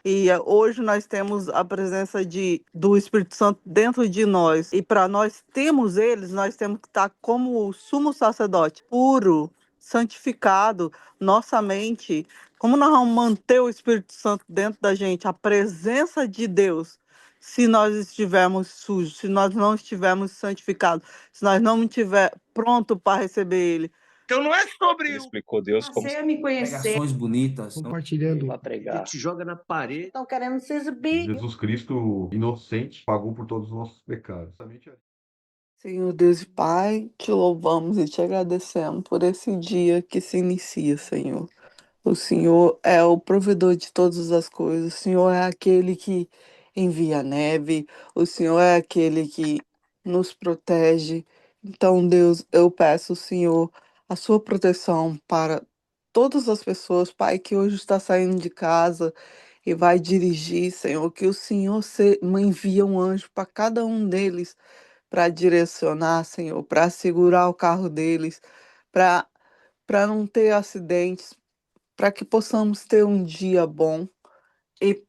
E hoje nós temos a presença do Espírito Santo dentro de nós. E para nós termos eles, nós temos que estar como o sumo sacerdote, puro, santificado, nossa mente. Como nós vamos manter o Espírito Santo dentro da gente, a presença de Deus, se nós estivermos sujos, se nós não estivermos santificados, se nós não estiver pronto para receber Ele? Então não é sobre Ele o explicou Deus como Você a me conhecer. Pregações bonitas. Compartilhando. para pregar. Te joga na parede. Estão querendo se exibir. Jesus Cristo, inocente, pagou por todos os nossos pecados. Senhor Deus e Pai, te louvamos e te agradecemos por esse dia que se inicia, Senhor. O Senhor é o provedor de todas as coisas. O Senhor é aquele que envia a neve. O Senhor é aquele que nos protege. Então, Deus, eu peço, Senhor, a sua proteção para todas as pessoas, Pai, que hoje está saindo de casa e vai dirigir, Senhor, que o Senhor me envia um anjo para cada um deles para direcionar, Senhor, para segurar o carro deles, para não ter acidentes, para que possamos ter um dia bom e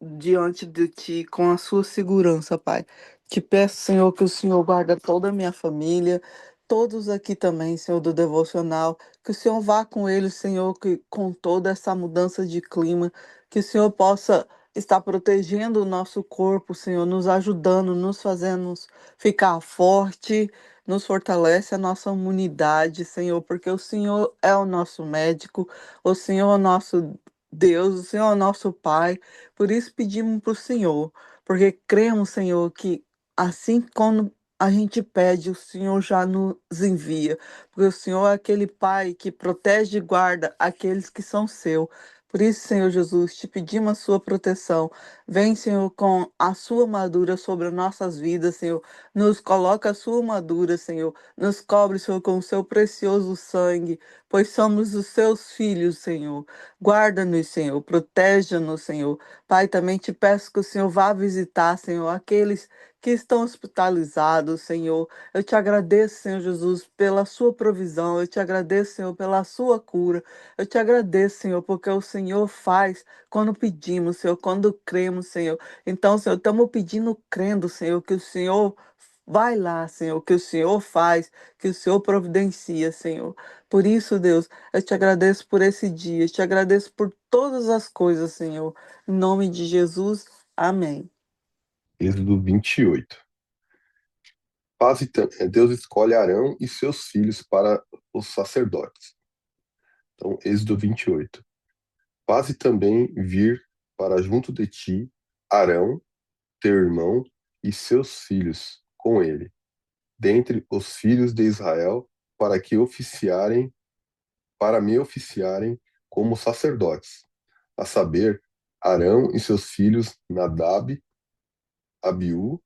diante de Ti com a sua segurança, Pai. Te peço, Senhor, que o Senhor guarda toda a minha família, todos aqui também, Senhor, do devocional, que o Senhor vá com eles, Senhor, que com toda essa mudança de clima, que o Senhor possa estar protegendo o nosso corpo, Senhor, nos ajudando, nos fazendo ficar forte, nos fortalece a nossa imunidade, Senhor, porque o Senhor é o nosso médico, o Senhor é o nosso Deus, o Senhor é o nosso Pai. Por isso pedimos para o Senhor, porque cremos, Senhor, que assim quando a gente pede, o Senhor já nos envia. Porque o Senhor é aquele Pai que protege e guarda aqueles que são seus. Por isso, Senhor Jesus, te pedimos a sua proteção. Vem, Senhor, com a sua armadura sobre as nossas vidas, Senhor. Nos coloca a sua armadura, Senhor. Nos cobre, Senhor, com o seu precioso sangue, pois somos os seus filhos, Senhor. Guarda-nos, Senhor. Proteja-nos, Senhor. Pai, também te peço que o Senhor vá visitar, Senhor, aqueles que estão hospitalizados, Senhor. Eu te agradeço, Senhor Jesus, pela sua provisão. Eu te agradeço, Senhor, pela sua cura. Eu te agradeço, Senhor, porque o Senhor faz quando pedimos, Senhor, quando cremos, Senhor. Então, Senhor, estamos pedindo, crendo, Senhor, que o Senhor vai lá, Senhor, que o Senhor faz, que o Senhor providencia, Senhor. Por isso, Deus, eu te agradeço por esse dia, eu te agradeço por todas as coisas, Senhor. Em nome de Jesus, amém. Êxodo 28. Deus escolhe Arão e seus filhos para os sacerdotes. Então, Êxodo 28. Faze também vir para junto de ti Arão, teu irmão, e seus filhos com ele, dentre os filhos de Israel, para me oficiarem como sacerdotes, a saber, Arão e seus filhos Nadab, Abiú,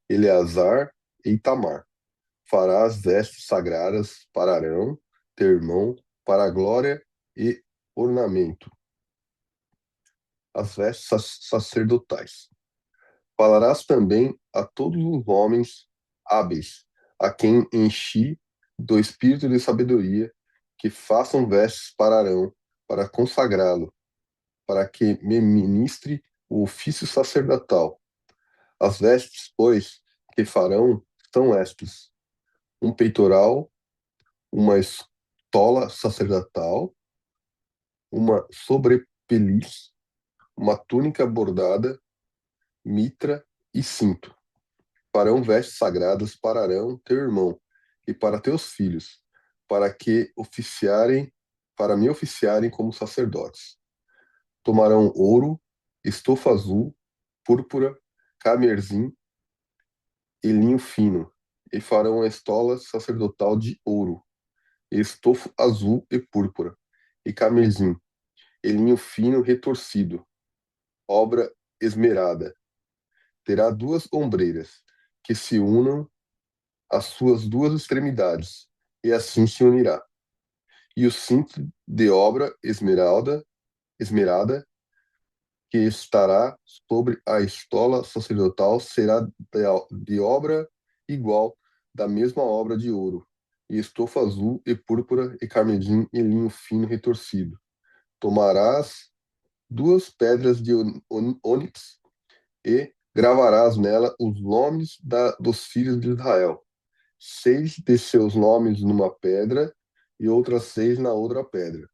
Eleazar e Itamar. Farás vestes sagradas para Arão, teu irmão, para a glória e ornamento, as vestes sacerdotais. Falarás também a todos os homens hábeis, a quem enchi do espírito de sabedoria, que façam vestes para Arão, para consagrá-lo, para que me ministre o ofício sacerdotal. As vestes, pois, que farão são estas: um peitoral, uma estola sacerdotal, uma sobrepeliz, uma túnica bordada, mitra e cinto. Farão vestes sagradas para Arão, teu irmão, e para teus filhos, para me oficiarem como sacerdotes. Tomarão ouro, estofa azul, púrpura, camerzim e linho fino, e farão a estola sacerdotal de ouro, e estofo azul e púrpura, e camerzim, e linho fino retorcido, obra esmerada. Terá duas ombreiras, que se unam às suas duas extremidades, e assim se unirá. E o cinto de obra esmerada, que estará sobre a estola sacerdotal, será de obra igual, da mesma obra de ouro, e estofa azul e púrpura e carmesim e linho fino retorcido. Tomarás duas pedras de ônix e gravarás nela os nomes dos filhos de Israel, 6 de seus nomes numa pedra e outras 6 na outra pedra,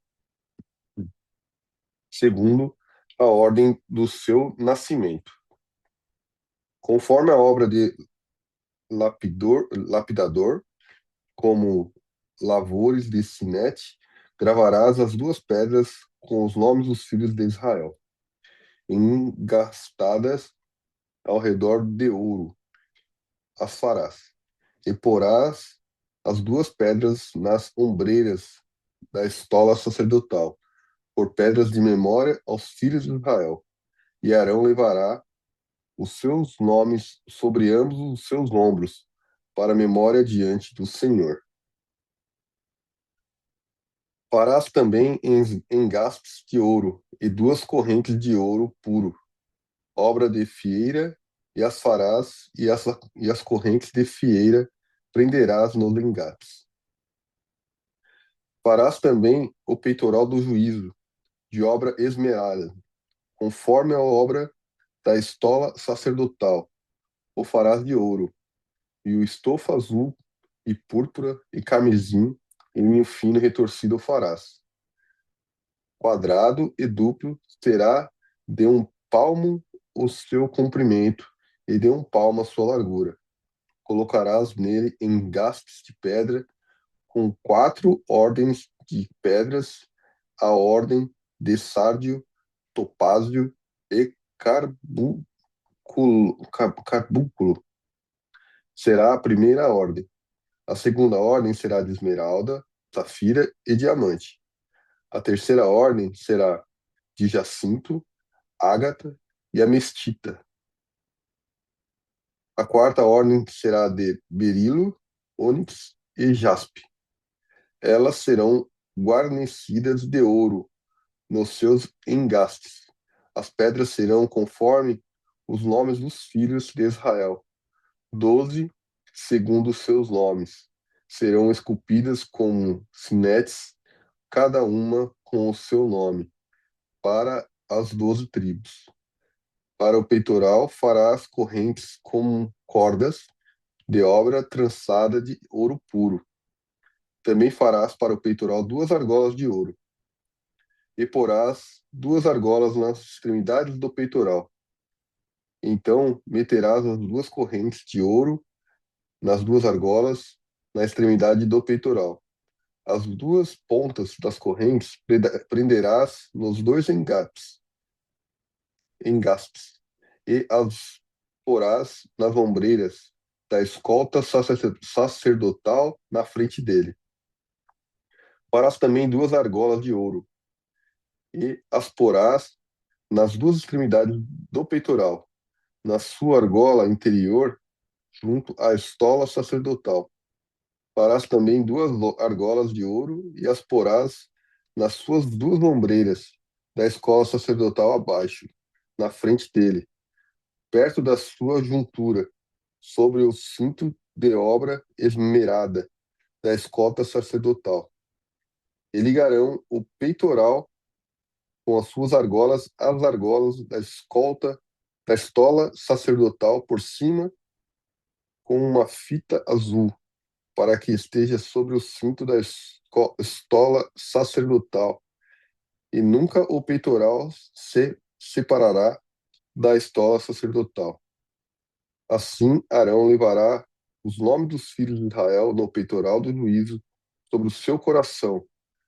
segundo a ordem do seu nascimento. Conforme a obra de lapidador, como lavores de sinete, gravarás as duas pedras com os nomes dos filhos de Israel, engastadas ao redor de ouro, as farás, e porás as duas pedras nas ombreiras da estola sacerdotal, por pedras de memória aos filhos de Israel. E Arão levará os seus nomes sobre ambos os seus ombros, para memória diante do Senhor. Farás também engastes de ouro e duas correntes de ouro puro, obra de fieira, e as farás, e as correntes de fieira prenderás nos engastes. Farás também o peitoral do juízo, de obra esmerada, conforme a obra da estola sacerdotal, o farás de ouro, e o estofa azul, e púrpura, e carmesim, e linho fino retorcido o farás. Quadrado e duplo será de um palmo o seu comprimento, e de um palmo a sua largura. Colocarás nele engastes de pedra, com 4 ordens de pedras, a ordem de sárdio, topázio e carbúnculo. Será a primeira ordem. A segunda ordem será de esmeralda, safira e diamante. A terceira ordem será de jacinto, ágata e amestita. A quarta ordem será de berilo, ônix e jaspe. Elas serão guarnecidas de ouro nos seus engastes. As pedras serão conforme os nomes dos filhos de Israel, 12 segundo os seus nomes. Serão esculpidas como sinetes, cada uma com o seu nome, para as 12 tribos. Para o peitoral farás correntes como cordas de obra trançada de ouro puro. Também farás para o peitoral 2 argolas de ouro. E porás 2 argolas nas extremidades do peitoral. Então meterás as 2 correntes de ouro nas 2 argolas, na extremidade do peitoral. As 2 pontas das correntes prenderás nos 2 engastes, e as porás nas ombreiras da escolta sacerdotal na frente dele. Farás também 2 argolas de ouro, e as porás nas 2 extremidades do peitoral, na sua argola interior, junto à estola sacerdotal. Farás também 2 argolas de ouro, e as porás nas suas 2 ombreiras da escola sacerdotal abaixo, na frente dele, perto da sua juntura, sobre o cinto de obra esmerada da escolta sacerdotal. E ligarão o peitoral com as suas argolas às argolas da estola sacerdotal por cima, com uma fita azul, para que esteja sobre o cinto da estola sacerdotal. E nunca o peitoral se separará da estola sacerdotal. Assim, Arão levará os nomes dos filhos de Israel no peitoral do juízo sobre o seu coração,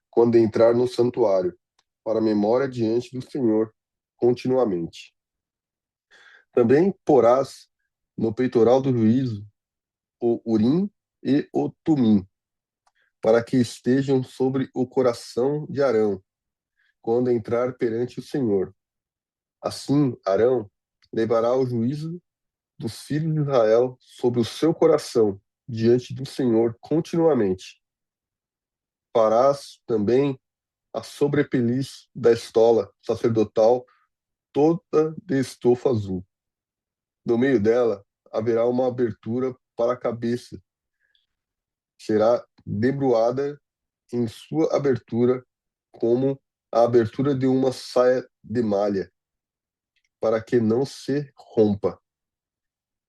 quando entrar no santuário, para memória diante do Senhor continuamente. Também porás no peitoral do juízo o Urim e o Tumim, para que estejam sobre o coração de Arão, quando entrar perante o Senhor. Assim, Arão levará o juízo dos filhos de Israel sobre o seu coração, diante do Senhor continuamente. Farás também a sobrepeliz da estola sacerdotal toda de estofa azul. No meio dela haverá uma abertura para a cabeça. Será debruada em sua abertura como a abertura de uma saia de malha, para que não se rompa.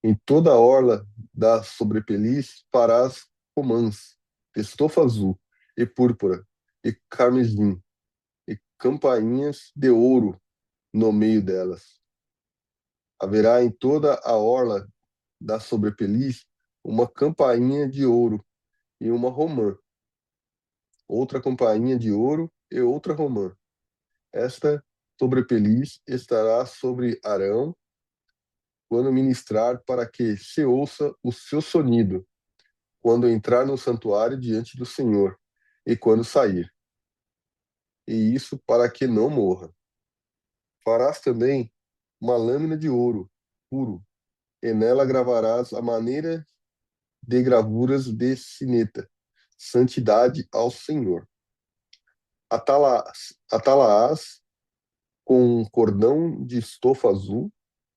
Em toda a orla da sobrepeliz farás romãs, de estofa azul, e púrpura, e carmesim, e campainhas de ouro no meio delas. Haverá em toda a orla da sobrepeliz uma campainha de ouro e uma romã, outra campainha de ouro e outra romã. Esta sobrepeliz estará sobre Arão quando ministrar, para que se ouça o seu sonido, quando entrar no santuário diante do Senhor, e quando sair. E isso para que não morra. Farás também uma lâmina de ouro puro, e nela gravarás a maneira de gravuras de sineta, santidade ao Senhor. Atalaás com um cordão de estofa azul,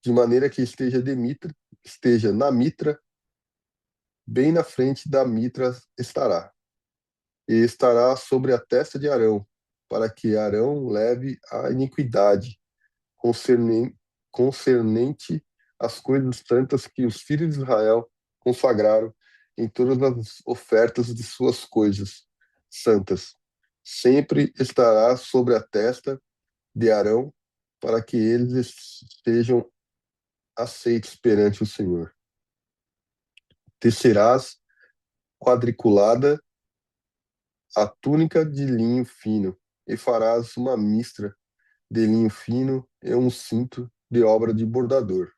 de maneira que esteja na mitra, bem na frente da mitra estará, e estará sobre a testa de Arão, para que Arão leve a iniquidade concernente às coisas santas que os filhos de Israel consagraram em todas as ofertas de suas coisas santas. Sempre estará sobre a testa de Arão, para que eles estejam aceitos perante o Senhor. Tecerás quadriculada a túnica de linho fino, e farás uma mistra de linho fino e um cinto de obra de bordador.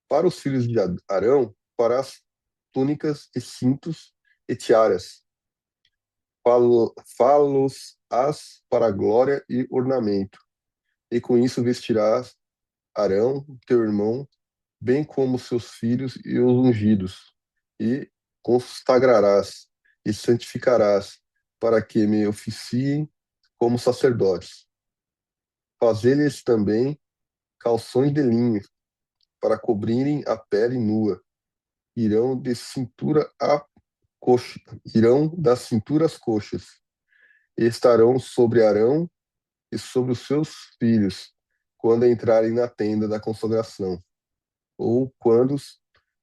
Para os filhos de Arão, farás túnicas e cintos e tiaras. Fá-los-ás para glória e ornamento. E com isso vestirás Arão, teu irmão, bem como seus filhos e os ungidos, e consagrarás e santificarás, para que me oficiem como sacerdotes. Fazê-lhes também calções de linho, para cobrirem a pele nua. Irão de cintura a coxa, irão das cinturas às coxas, e estarão sobre Arão e sobre os seus filhos, quando entrarem na tenda da consagração, ou quando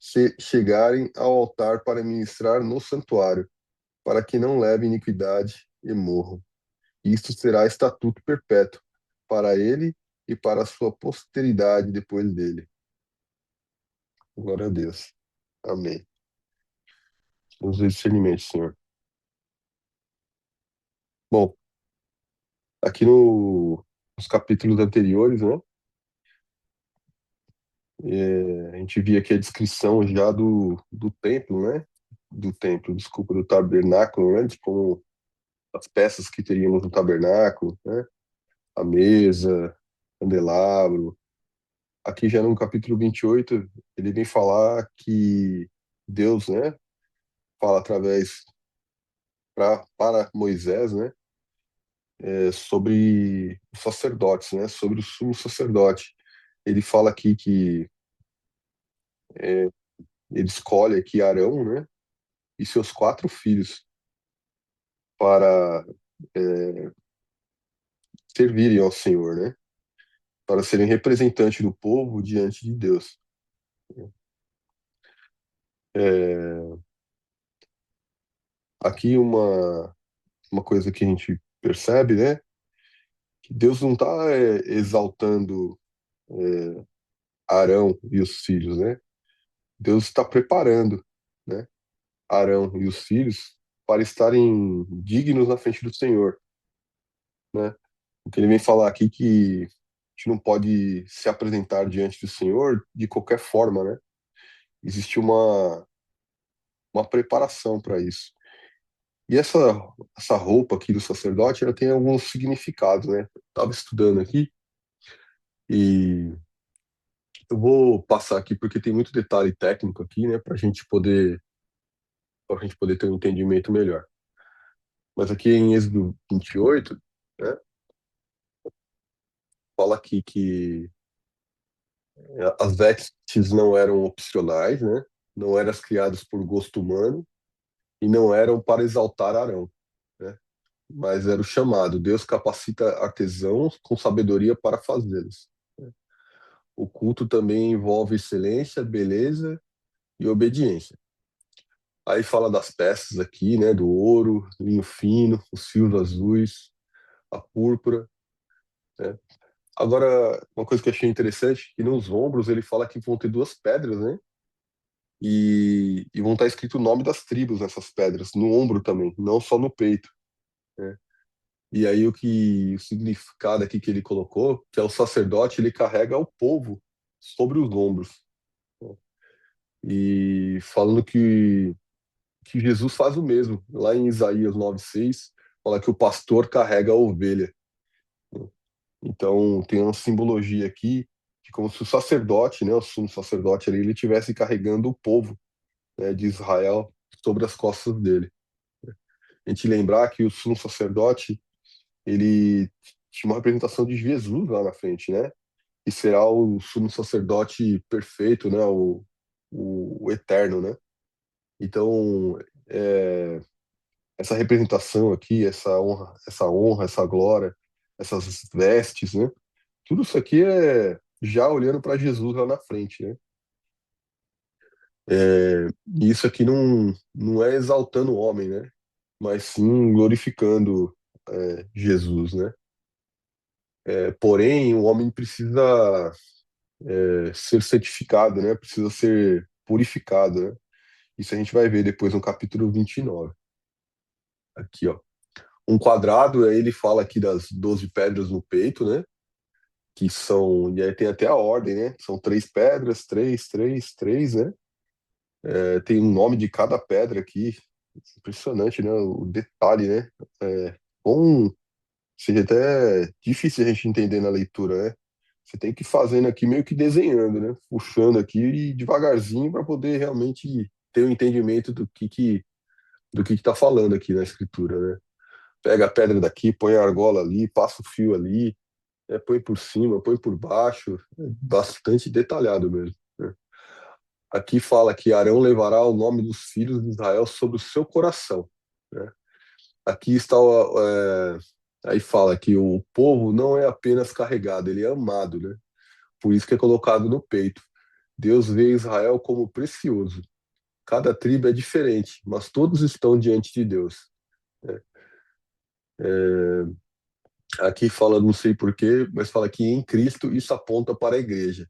se chegarem ao altar para ministrar no santuário, para que não levem iniquidade e morram. Isto será estatuto perpétuo para ele e para a sua posteridade depois dele. Glória a Deus. Amém. Nos dê discernimento, Senhor. Bom, aqui nos capítulos anteriores, né, a gente via aqui a descrição já do templo, né, do templo, desculpa, do tabernáculo, né, de como as peças que teríamos no tabernáculo, né, a mesa, candelabro. Aqui já no capítulo 28, ele vem falar que Deus, né, fala através para Moisés, né, sobre os sacerdotes, né, sobre o sumo sacerdote. Ele fala aqui que ele escolhe aqui Arão, né, e seus 4 filhos para servirem ao Senhor, né, para serem representantes do povo diante de Deus. É, aqui uma coisa que a gente percebe, né, que Deus não está exaltando Arão e os filhos, né? Deus está preparando, né, Arão e os filhos para estarem dignos na frente do Senhor, né? O que ele vem falar aqui que a gente não pode se apresentar diante do Senhor de qualquer forma, né? Existe uma preparação para isso. E essa roupa aqui do sacerdote, ela tem alguns significados, né? Estava estudando aqui e eu vou passar aqui porque tem muito detalhe técnico aqui, né? Para a gente poder ter um entendimento melhor. Mas aqui em Êxodo 28, né? Fala aqui que as vestes não eram opcionais, né? Não eram criadas por gosto humano e não eram para exaltar Arão, né? mas era o chamado. Deus capacita artesãos com sabedoria para fazê-los. O culto também envolve excelência, beleza e obediência. Aí fala das peças aqui, né, do ouro, linho fino, os fios azuis, a púrpura, né? Agora, uma coisa que eu achei interessante, que nos ombros ele fala que vão ter duas pedras, né? E vão estar escrito o nome das tribos nessas pedras, no ombro também, não só no peito, né? E aí o significado aqui que ele colocou, que é o sacerdote, ele carrega o povo sobre os ombros, né? E falando que Jesus faz o mesmo. Lá em Isaías 9:6, fala que o pastor carrega a ovelha, né? Então tem uma simbologia aqui de como se o sacerdote, né, o sumo sacerdote ali, ele estivesse carregando o povo, né, de Israel sobre as costas dele. A gente lembrar que o sumo sacerdote, ele tinha uma representação de Jesus lá na frente, né? E será o sumo sacerdote perfeito, né? O eterno, né? Então, é, essa representação aqui, essa honra, essas vestes, né? Tudo isso aqui é já olhando para Jesus lá na frente, né? E isso aqui não é exaltando o homem, né? Mas sim glorificando Jesus, né? Porém, o homem precisa ser certificado, né? Precisa ser purificado, né? Isso a gente vai ver depois no capítulo 29. Aqui, ó. Um quadrado, aí ele fala aqui das 12 pedras no peito, né? Que são, e aí tem até a ordem, né? São três pedras, três, três, três, né? Tem um nome de cada pedra aqui. Impressionante, né? O detalhe, né? Bom, seja até difícil a gente entender na leitura, né? Você tem que ir fazendo aqui meio que desenhando, né? Puxando aqui e devagarzinho para poder realmente ter um entendimento do que tá falando aqui na escritura, né? Pega a pedra daqui, põe a argola ali, passa o fio ali, põe por cima, põe por baixo, é bastante detalhado mesmo, né? Aqui fala que Arão levará o nome dos filhos de Israel sobre o seu coração, né? Aqui está aí fala que o povo não é apenas carregado, ele é amado, né? Por isso que é colocado no peito. Deus vê Israel como precioso. Cada tribo é diferente, mas todos estão diante de Deus, né? Aqui fala, não sei porquê, mas fala que em Cristo isso aponta para a igreja.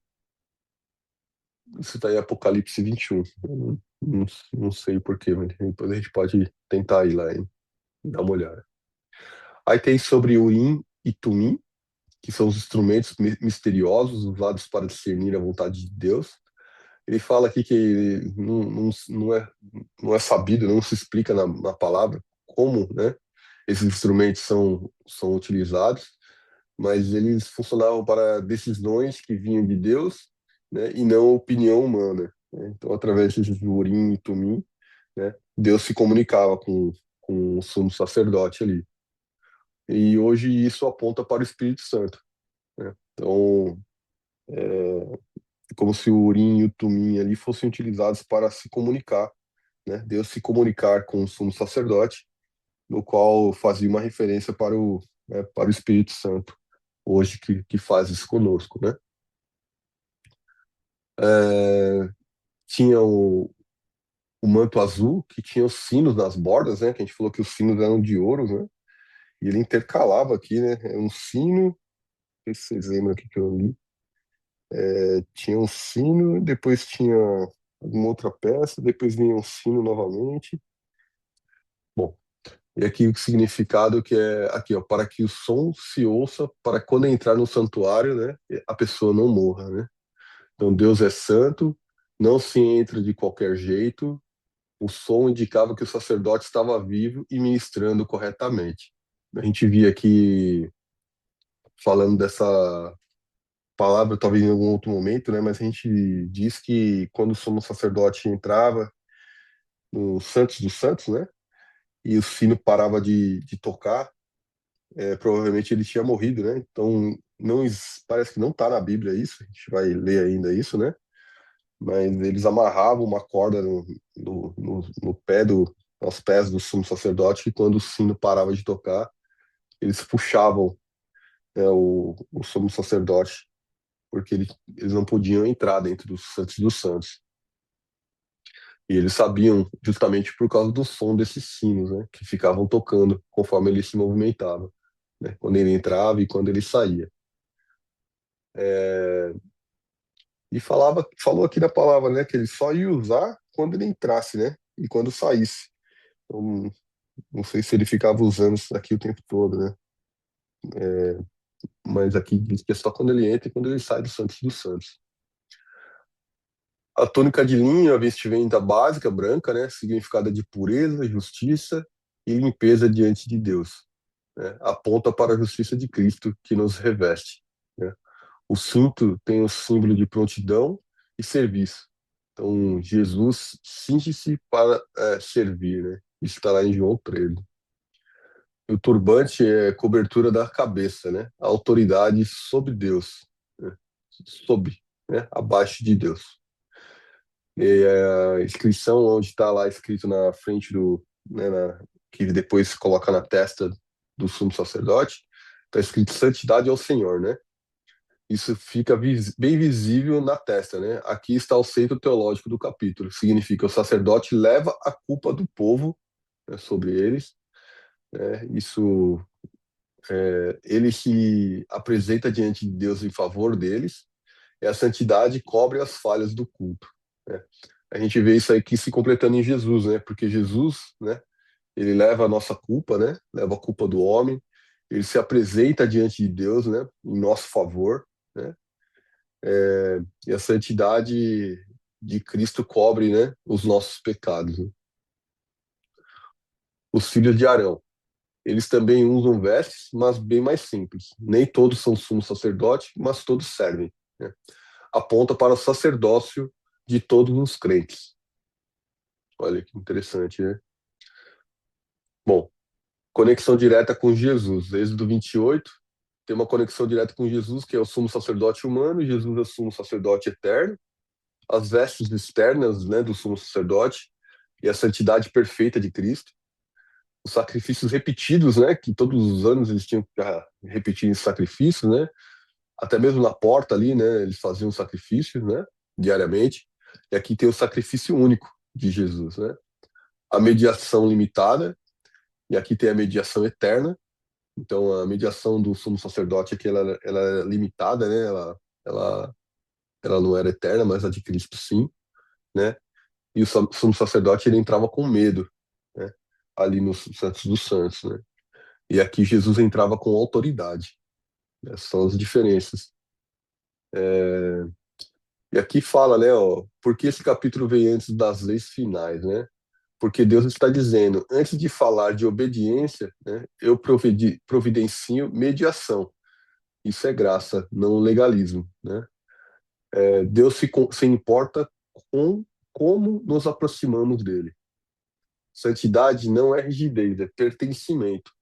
Isso está em Apocalipse 21. Eu não sei porquê, mas depois a gente pode tentar ir lá e dar uma olhada. Aí tem sobre Urim e Tumim, que são os instrumentos misteriosos usados para discernir a vontade de Deus. Ele fala aqui que não é sabido, não se explica na palavra como, né, esses instrumentos são utilizados, mas eles funcionavam para decisões que vinham de Deus, né, e não opinião humana, né? Então, através desses Urim e Tumim, né, Deus se comunicava com o sumo sacerdote ali. E hoje isso aponta para o Espírito Santo, né? Então, é como se o Urim e o Tumim ali fossem utilizados para se comunicar, né? Deus se comunicar com o sumo sacerdote, no qual fazia uma referência para o Espírito Santo, hoje que faz isso conosco, né? É, tinha o manto azul, que tinha os sinos nas bordas, né? Que a gente falou que os sinos eram de ouro, né? E ele intercalava aqui, né? É um sino, não sei se vocês lembram aqui que eu li. Tinha um sino, depois tinha alguma outra peça, depois vinha um sino novamente. Bom, e aqui o significado que é aqui, ó, para que o som se ouça, para quando entrar no santuário, né, a pessoa não morra, né? Então Deus é santo, não se entra de qualquer jeito. O som indicava que o sacerdote estava vivo e ministrando corretamente. A gente via aqui falando dessa palavra, talvez em algum outro momento, né? Mas a gente diz que quando o sumo sacerdote entrava no Santos dos Santos, né? E o sino parava de tocar, provavelmente ele tinha morrido, né? Então, parece que não está na Bíblia isso, a gente vai ler ainda isso, né? Mas eles amarravam uma corda no pé aos pés do sumo sacerdote, que quando o sino parava de tocar, eles puxavam, né, o sumo sacerdote, porque eles não podiam entrar dentro dos santos dos santos. E eles sabiam justamente por causa do som desses sinos, né, que ficavam tocando conforme ele se movimentava, né, quando ele entrava e quando ele saía. É, e falou aqui da palavra, né, que ele só ia usar quando ele entrasse, né, e quando saísse. Então, não sei se ele ficava usando isso daqui o tempo todo, né, mas aqui diz que é só quando ele entra e quando ele sai do Santos dos Santos. A túnica de linho, a vestimenta básica, branca, né, significada de pureza, justiça e limpeza diante de Deus, né, aponta para a justiça de Cristo que nos reveste, né. O cinto tem o símbolo de prontidão e serviço. Então, Jesus cinge-se para servir, né? Isso está lá em João 13. O turbante é cobertura da cabeça, né? A autoridade sobre Deus, né? Sob, né? Abaixo de Deus. E a inscrição onde está lá escrito na frente né, que depois coloca na testa do sumo sacerdote, está escrito santidade ao Senhor, né? Isso fica bem visível na testa, né? Aqui está o centro teológico do capítulo. Significa o sacerdote leva a culpa do povo, né, sobre eles, né? Isso, ele se apresenta diante de Deus em favor deles, e a santidade cobre as falhas do culto, né? A gente vê isso aqui se completando em Jesus, né? Porque Jesus, né? Ele leva a nossa culpa, né? Leva a culpa do homem. Ele se apresenta diante de Deus, né? Em nosso favor, né? E a santidade de Cristo cobre, né, os nossos pecados, né? Os filhos de Arão, eles também usam vestes, mas bem mais simples. Nem todos são sumo sacerdote, mas todos servem, né? Aponta para o sacerdócio de todos os crentes. Olha que interessante, né? Bom, conexão direta com Jesus. Êxodo 28 tem uma conexão direta com Jesus, que é o sumo sacerdote humano, e Jesus é o sumo sacerdote eterno. As vestes externas, né, do sumo sacerdote e a santidade perfeita de Cristo. Os sacrifícios repetidos, né, que todos os anos eles tinham que repetir esses sacrifícios, né, até mesmo na porta ali, né, eles faziam sacrifícios, né, diariamente. E aqui tem o sacrifício único de Jesus, né, a mediação limitada, e aqui tem a mediação eterna. Então a mediação do sumo sacerdote aqui ela é limitada, né, ela, ela não era eterna, mas a de Cristo sim, né. E o sumo sacerdote ele entrava com medo, né, ali no Santos dos Santos, né. E aqui Jesus entrava com autoridade. Essas são as diferenças. E aqui fala, né, ó, por que esse capítulo veio antes das leis finais, né? Porque Deus está dizendo, antes de falar de obediência, né, eu providencio mediação. Isso é graça, não legalismo, né? Deus se importa com como nos aproximamos dele. Santidade não é rigidez, é pertencimento.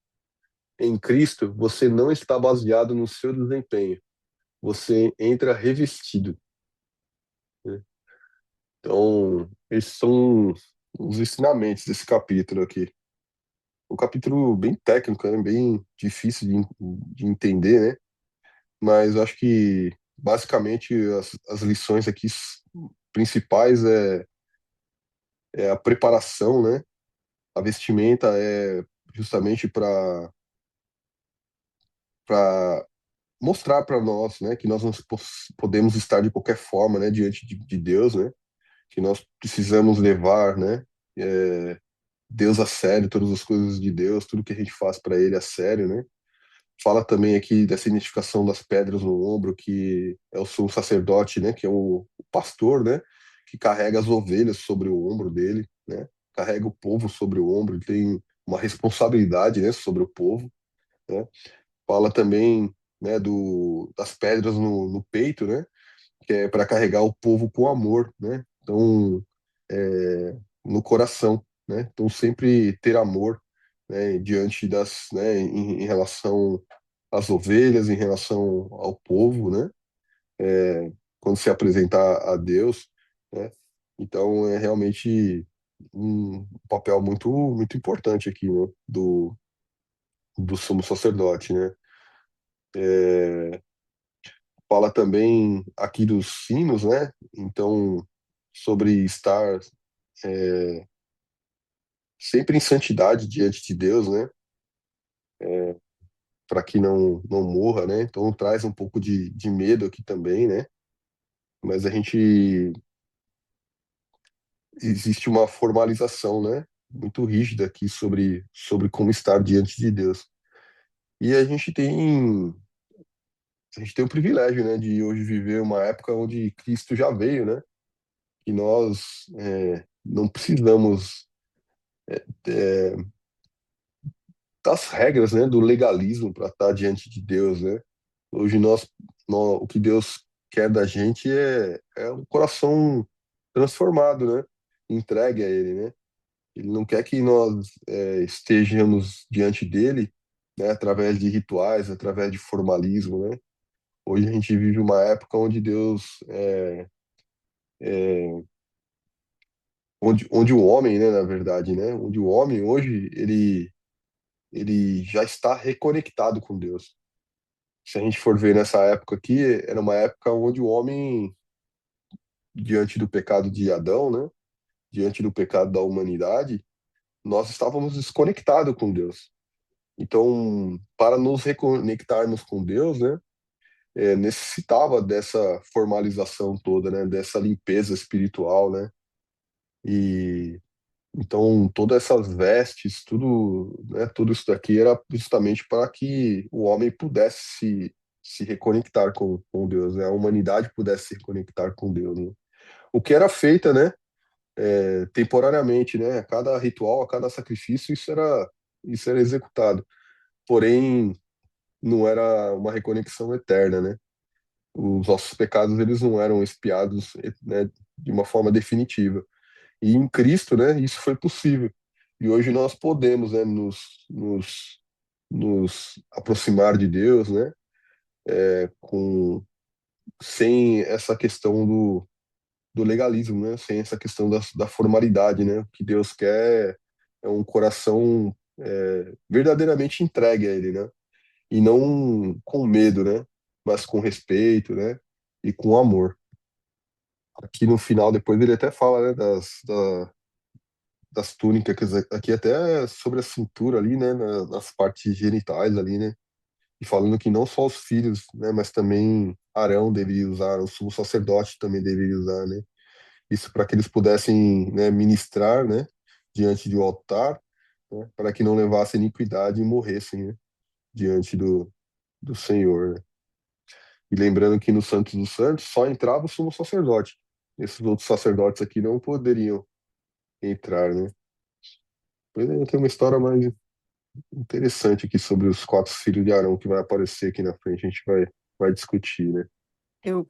Em Cristo, você não está baseado no seu desempenho, você entra revestido, né? Então, esses são os ensinamentos desse capítulo aqui. Um capítulo bem técnico, né? Bem difícil de entender, né? Mas eu acho que, basicamente, as lições aqui principais é a preparação, né? A vestimenta é justamente para mostrar para nós, né, que nós não podemos estar de qualquer forma, né, diante de Deus, né? Que nós precisamos levar, né, é, Deus a sério, todas as coisas de Deus, tudo que a gente faz para Ele a sério, né? Fala também aqui dessa identificação das pedras no ombro, que é o sumo sacerdote, né, que é o pastor, né, que carrega as ovelhas sobre o ombro dele, né? Carrega o povo sobre o ombro, ele tem uma responsabilidade, né, sobre o povo, né? Fala também, né, das pedras no peito, né? Que é para carregar o povo com amor, né? Então, no coração, né? Então, sempre ter amor, né, diante né, em relação às ovelhas, em relação ao povo, né? Quando se apresentar a Deus, né? Então, é realmente um papel muito importante aqui, né? Do sumo sacerdote, né? É, fala também aqui dos sinos, né? Então, sobre estar é, sempre em santidade diante de Deus, né? Para que não morra, né? Então traz um pouco de medo aqui também, né? Mas a gente existe uma formalização, né? Muito rígida aqui sobre como estar diante de Deus. E a gente tem o privilégio, né, de hoje viver uma época onde Cristo já veio, né? E nós não precisamos é, das regras, né, do legalismo para estar diante de Deus, né? Hoje o que Deus quer da gente é um coração transformado, né? Entregue a Ele, né? Ele não quer que nós estejamos diante dele, né, através de rituais, através de formalismo, né? Hoje a gente vive uma época onde onde o homem, né, na verdade, né, onde o homem hoje ele já está reconectado com Deus. Se a gente for ver nessa época aqui, era uma época onde o homem, diante do pecado de Adão, né, diante do pecado da humanidade, nós estávamos desconectados com Deus. Então, para nos reconectarmos com Deus, né, necessitava dessa formalização toda, né, dessa limpeza espiritual, né, e então todas essas vestes, tudo, né, tudo isso daqui era justamente para que o homem pudesse se reconectar com Deus, né, a humanidade pudesse se reconectar com Deus, né. O que era feita, né, temporariamente, né, a cada ritual, a cada sacrifício, isso era executado. Porém, não era uma reconexão eterna, né? Os nossos pecados eles não eram expiados, né, de uma forma definitiva. E em Cristo, né, isso foi possível. E hoje nós podemos, né, nos aproximar de Deus, né, sem essa questão do legalismo, né, sem essa questão da formalidade, né. O que Deus quer é um coração verdadeiramente entregue a Ele, né, e não com medo, né, mas com respeito, né, e com amor. Aqui no final, depois ele até fala, né, das túnicas, aqui até sobre a cintura ali, né, nas partes genitais ali, né, e falando que não só os filhos, né, mas também Arão deveria usar, o sumo sacerdote também deveria usar, né, isso para que eles pudessem, né, ministrar, né, diante do altar, né, para que não levassem iniquidade e morressem, né, diante do Senhor, né. E lembrando que no Santos dos Santos só entrava o sumo sacerdote. Esses outros sacerdotes aqui não poderiam entrar, né? Pois é, tem uma história mais interessante aqui sobre os quatro filhos de Arão que vai aparecer aqui na frente. A gente vai discutir, né? Eu,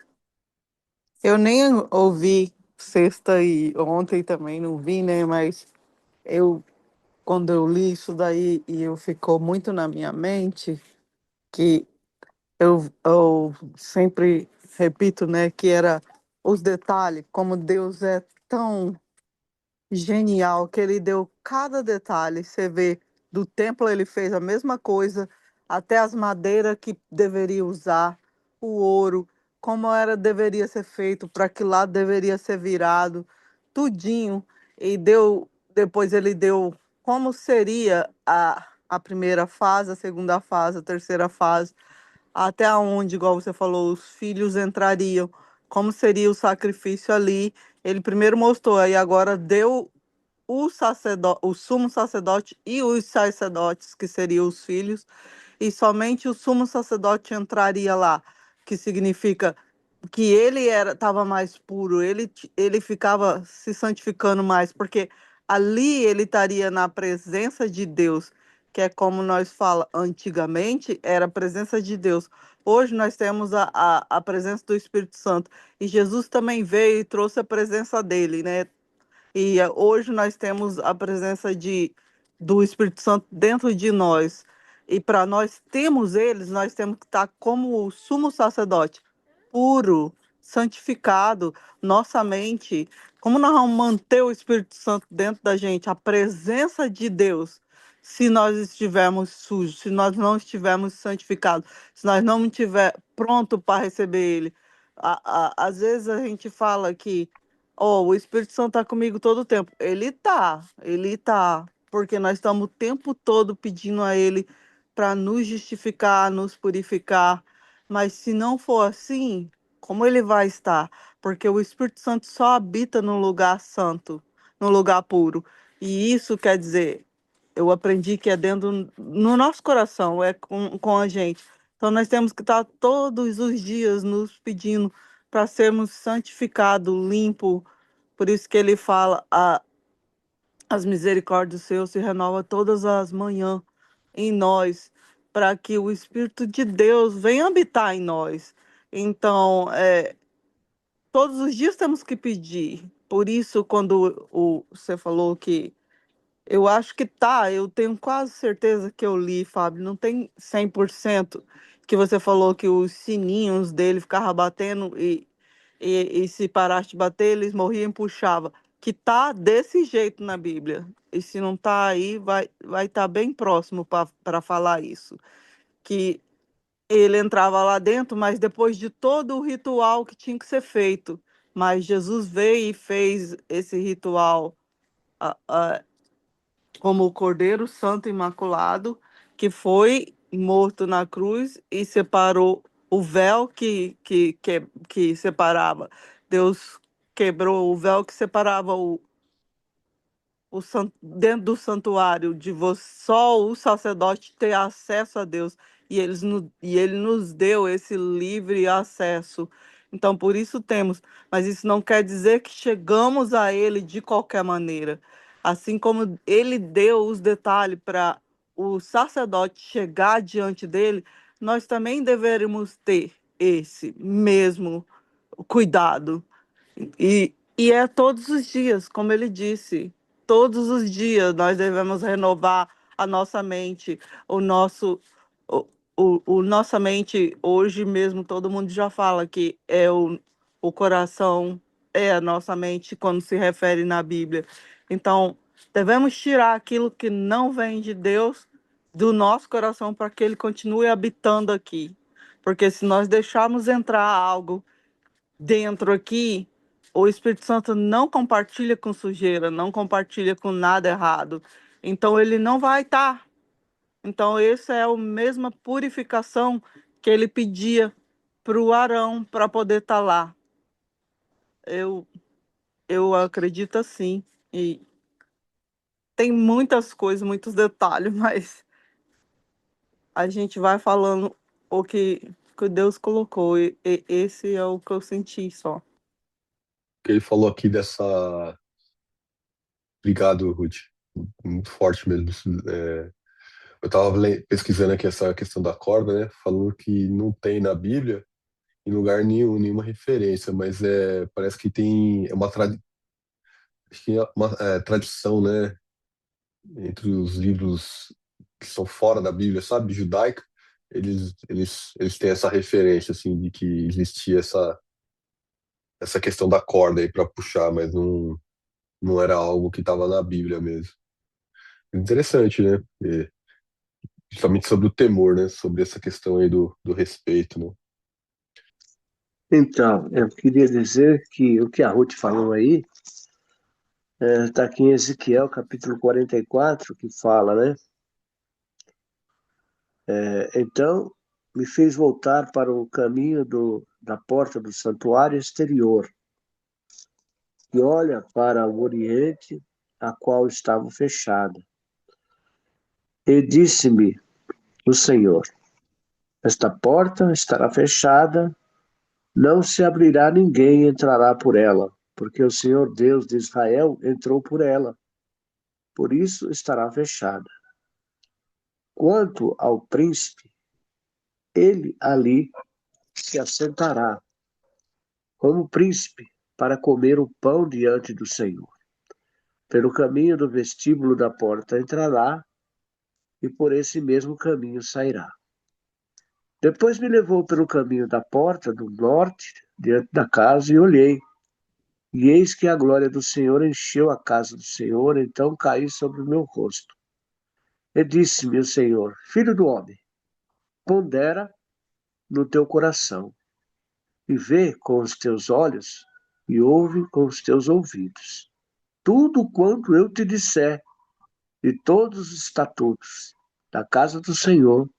eu nem ouvi sexta e ontem também não vi, né? Mas eu, quando eu li isso daí e eu ficou muito na minha mente, que eu sempre repito, né, que era os detalhes, como Deus é tão genial, que ele deu cada detalhe. Você vê, do templo ele fez a mesma coisa, até as madeiras que deveria usar, o ouro, como era deveria ser feito, para que lado deveria ser virado, tudinho. E deu, depois ele deu como seria a primeira fase, a segunda fase, a terceira fase, até onde, igual você falou, os filhos entrariam, como seria o sacrifício ali. Ele primeiro mostrou, aí agora deu o sumo sacerdote e os sacerdotes, que seriam os filhos, e somente o sumo sacerdote entraria lá, que significa que ele estava mais puro, ele ficava se santificando mais, porque ali ele estaria na presença de Deus, que é como nós fala antigamente, era a presença de Deus. Hoje nós temos a presença do Espírito Santo. E Jesus também veio e trouxe a presença dele, né? E hoje nós temos a presença do Espírito Santo dentro de nós. E para nós termos eles, nós temos que estar como o sumo sacerdote, puro. santificado, nossa mente, como nós vamos manter o Espírito Santo dentro da gente, a presença de Deus, se nós estivermos sujos, se nós não estivermos santificados, se nós não estiver pronto para receber Ele. Às vezes a gente fala que o Espírito Santo está comigo todo o tempo. Ele tá, porque nós estamos o tempo todo pedindo a Ele para nos justificar, nos purificar. Mas se não for assim, como ele vai estar? Porque o Espírito Santo só habita no lugar santo, no lugar puro. E isso quer dizer, eu aprendi que é dentro, no nosso coração, é com a gente. Então nós temos que estar todos os dias nos pedindo para sermos santificados, limpos. Por isso que ele fala, as misericórdias do Senhor se renovam todas as manhãs em nós, para que o Espírito de Deus venha habitar em nós. Então, todos os dias temos que pedir. Por isso, quando você falou que eu acho que tá, eu tenho quase certeza que eu li, Fábio, não tem 100% que você falou que os sininhos dele ficavam batendo e se parasse de bater, eles morriam e puxava. Que tá desse jeito na Bíblia. E se não tá aí, vai estar bem próximo para falar isso. Que ele entrava lá dentro, mas depois de todo o ritual que tinha que ser feito. Mas Jesus veio e fez esse ritual como o Cordeiro Santo Imaculado, que foi morto na cruz e separou o véu que separava. Deus quebrou o véu que separava dentro do santuário, de só o sacerdote ter acesso a Deus. E ele nos deu esse livre acesso. Então, por isso temos. Mas isso não quer dizer que chegamos a ele de qualquer maneira. Assim como ele deu os detalhes para o sacerdote chegar diante dele, nós também deveríamos ter esse mesmo cuidado. E é todos os dias, como ele disse, todos os dias nós devemos renovar a nossa mente, o nosso, nossa mente hoje mesmo, todo mundo já fala que é o coração, é a nossa mente quando se refere na Bíblia. Então, devemos tirar aquilo que não vem de Deus do nosso coração para que ele continue habitando aqui. Porque se nós deixarmos entrar algo dentro aqui, o Espírito Santo não compartilha com sujeira, não compartilha com nada errado. Então ele não vai estar. Então essa é a mesma purificação que ele pedia para o Arão para poder estar lá. Eu, eu acredito assim. E tem muitas coisas, muitos detalhes, mas a gente vai falando que Deus colocou. E esse é o que eu senti só. Que ele falou aqui dessa. Obrigado, Ruth. Muito forte mesmo. Eu estava pesquisando aqui essa questão da corda, né? Falando que não tem na Bíblia, em lugar nenhum, nenhuma referência, mas parece que tem acho que é uma tradição, né? Entre os livros que são fora da Bíblia, sabe? Judaica, eles têm essa referência, assim, de que existia essa questão da corda aí para puxar, mas não era algo que estava na Bíblia mesmo. Interessante, né? Justamente sobre o temor, né? Sobre essa questão aí do respeito, né? Então, eu queria dizer que o que a Ruth falou aí está aqui em Ezequiel, capítulo 44, que fala, né? Então, me fez voltar para o caminho da porta do santuário exterior, e olha para o oriente, a qual estava fechada. E disse-me o Senhor: esta porta estará fechada, não se abrirá ninguém e entrará por ela, porque o Senhor Deus de Israel entrou por ela. Por isso estará fechada. Quanto ao príncipe, ele ali se assentará como príncipe para comer o pão diante do Senhor. Pelo caminho do vestíbulo da porta entrará e por esse mesmo caminho sairá. Depois me levou pelo caminho da porta do norte, diante da casa e olhei. E eis que a glória do Senhor encheu a casa do Senhor, então caí sobre o meu rosto. E disse-me o Senhor: Filho do homem, pondera no teu coração, e vê com os teus olhos, e ouve com os teus ouvidos. Tudo quanto eu te disser, de todos os estatutos da casa do Senhor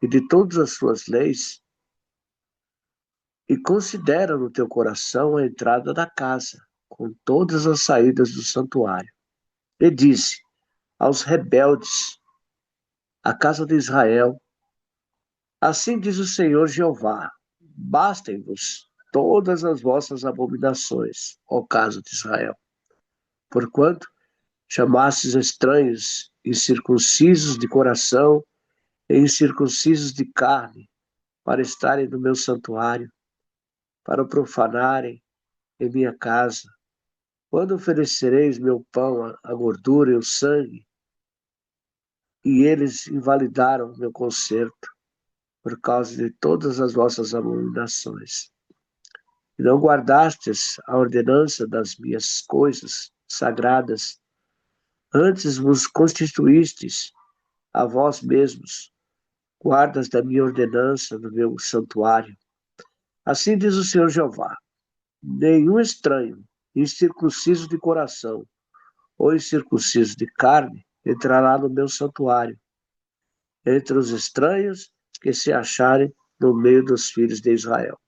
e de todas as suas leis, e considera no teu coração a entrada da casa, com todas as saídas do santuário. E disse aos rebeldes, a casa de Israel: Assim diz o Senhor Jeová: Bastem-vos todas as vossas abominações, ó casa de Israel, porquanto chamastes estranhos, incircuncisos de coração e incircuncisos de carne, para estarem no meu santuário, para profanarem em minha casa. Quando oferecereis meu pão, a gordura e o sangue, e eles invalidaram meu concerto, por causa de todas as vossas abominações. E não guardastes a ordenança das minhas coisas sagradas, antes vos constituístes a vós mesmos, guardas da minha ordenança no meu santuário. Assim diz o Senhor Jeová: nenhum estranho, incircunciso de coração ou incircunciso de carne, entrará no meu santuário, entre os estranhos que se acharem no meio dos filhos de Israel.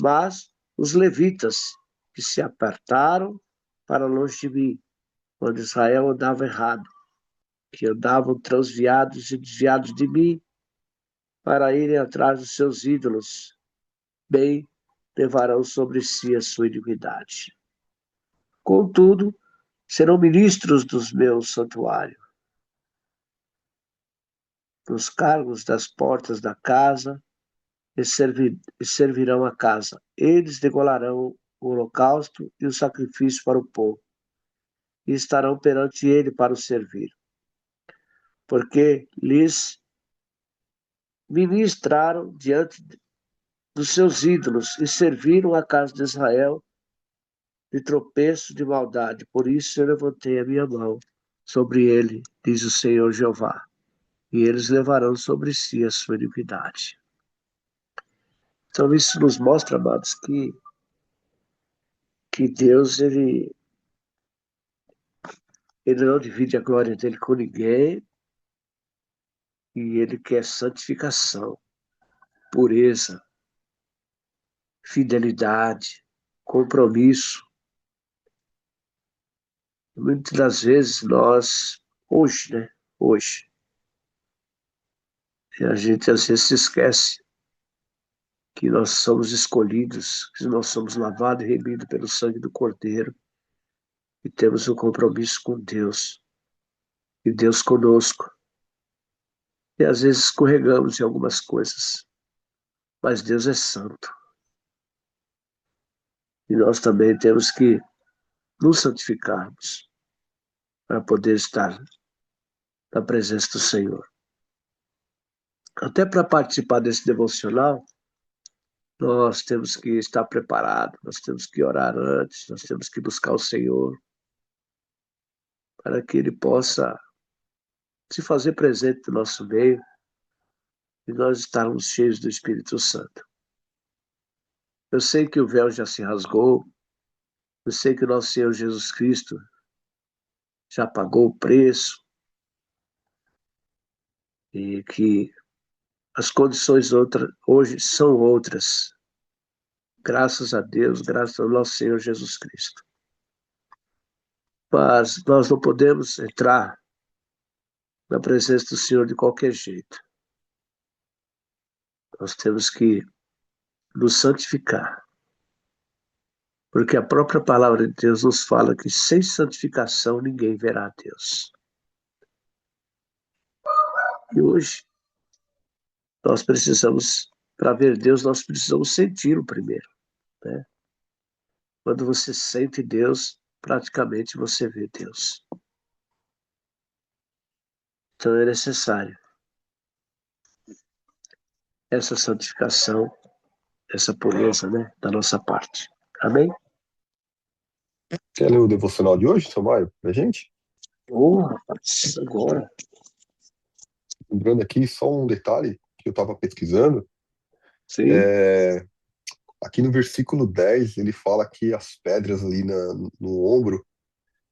Mas os levitas, que se apartaram para longe de mim, quando Israel andava errado, que andavam transviados e desviados de mim, para irem atrás dos seus ídolos, bem levarão sobre si a sua iniquidade. Contudo, serão ministros dos meus santuários, nos cargos das portas da casa, e servirão a casa. Eles degolarão o holocausto e o sacrifício para o povo, e estarão perante ele para o servir. Porque lhes ministraram diante dos seus ídolos e serviram a casa de Israel de tropeço, de maldade. Por isso eu levantei a minha mão sobre ele, diz o Senhor Jeová, e eles levarão sobre si a sua iniquidade. Então isso nos mostra, amados, que Deus, ele não divide a glória dele com ninguém, e ele quer santificação, pureza, fidelidade, compromisso. Muitas das vezes nós, hoje, né? Hoje, a gente às vezes se esquece que nós somos escolhidos, que nós somos lavados e remidos pelo sangue do Cordeiro, e temos um compromisso com Deus, e Deus conosco. E às vezes escorregamos em algumas coisas, mas Deus é santo. E nós também temos que nos santificarmos para poder estar na presença do Senhor. Até para participar desse devocional, nós temos que estar preparados, nós temos que orar antes, nós temos que buscar o Senhor, para que Ele possa se fazer presente no nosso meio e nós estarmos cheios do Espírito Santo. Eu sei que o véu já se rasgou, eu sei que o nosso Senhor Jesus Cristo já pagou o preço e que as condições hoje são outras. Graças a Deus, graças ao nosso Senhor Jesus Cristo. Mas nós não podemos entrar na presença do Senhor de qualquer jeito. Nós temos que nos santificar. Porque a própria palavra de Deus nos fala que sem santificação ninguém verá a Deus. E hoje, nós precisamos, para ver Deus, nós precisamos senti-lo primeiro, né? Quando você sente Deus, praticamente você vê Deus. Então é necessário essa santificação essa pureza, né, da nossa parte. Amém? Quer ler o devocional de hoje, seu Maio, pra gente? Oh, rapaz, agora. Lembrando aqui só um detalhe que eu estava pesquisando. Sim, Aqui no versículo 10 ele fala que as pedras ali no ombro,